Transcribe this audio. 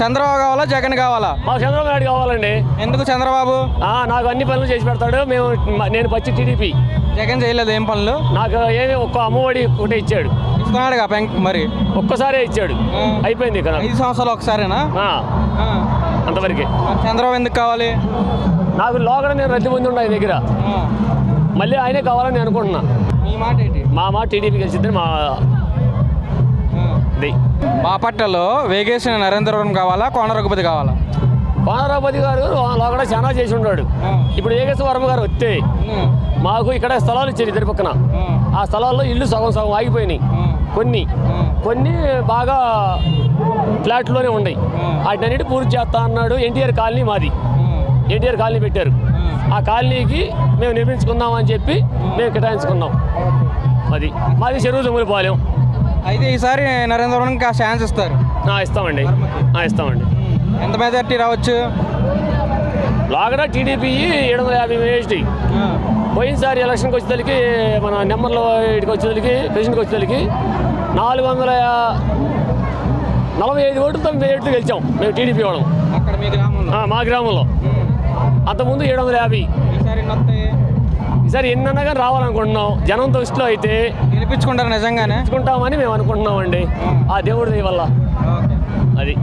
చంద్రబాబు కావాలా జగన్ కావాలా? మాకు చంద్రబాబు నాయుడు కావాలండి. ఎందుకు చంద్రబాబు? నాకు అన్ని పనులు చేసి పెడతాడు. నేను పచ్చి టీడీపీ. జగన్ చేయలేదు ఏం పనులు? నాకు ఏమి ఒక్క అమ్మఒడి ఒకటే ఇచ్చాడు. ఇస్తున్నాడుగా మరి ఒక్కసారే ఇచ్చాడు, అయిపోయింది కదా. 5 సంవత్సరాలు ఒకసారేనా? అంతవరకే. చంద్రబాబు ఎందుకు కావాలి? నాకు లోగడ నేను రద్దు పొంది ఉండే ఆయన దగ్గర, మళ్ళీ ఆయనే కావాలని నేను అనుకుంటున్నా. మీ మాట ఏంటి? మా మాట టీడీపీ గెలిచిద్దని మా బాపట్లలో వేగేసిన నరేంద్రవరం కావాలా కోన రఘుపతి కావాలా? కోన రఘుపతి గారు లోగడ చాలా చేసి ఉన్నాడు. ఇప్పుడు వేగేశ్వర వర్మ గారు వస్తే మాకు ఇక్కడ స్థలాలు ఇచ్చారు ఇద్దరి పక్కన. ఆ స్థలాల్లో ఇల్లు సగం సగం ఆగిపోయినాయి. కొన్ని బాగా ఫ్లాట్లోనే ఉన్నాయి. వాటినన్నిటి పూర్తి చేస్తా అన్నాడు. ఎన్టీఆర్ కాలనీ మాది, ఎన్టీఆర్ కాలనీ పెట్టారు. ఆ కాలనీకి మేము నిర్మించుకుందామని చెప్పి మేము కేటాయించుకున్నాం. అది మాది చెరువు దుమ్ములపాలెం. అయితే ఈసారి నరేంద్రవరంకి ఛాన్స్ ఇస్తారు? ఇస్తామండి. ఎంత మెజార్టీ రావచ్చు? లాగడ టీడీపీ 750 మెజార్టీ. పోయినసారి ఎలక్షన్కి వచ్చేసరికి మన నెంబర్లో ఇటుకి వచ్చేసరికి ప్రెసిడెంట్కి వచ్చేసరికి 445 ఓట్లతో మెజార్టీ గెలిచాం మేము టీడీపీ వాళ్ళం అక్కడ మీ గ్రామంలో. మా గ్రామంలో. అంతకుముందు 750. ఈసారి ఎన్నన్నా కానీ రావాలనుకుంటున్నాం. జనం దృష్టిలో అయితే గెలిపించుకుంటారు నిజంగానే? గెలిపించుకుంటామని మేము అనుకుంటున్నామండి. ఆ దేవుడి దయ వల్ల అది.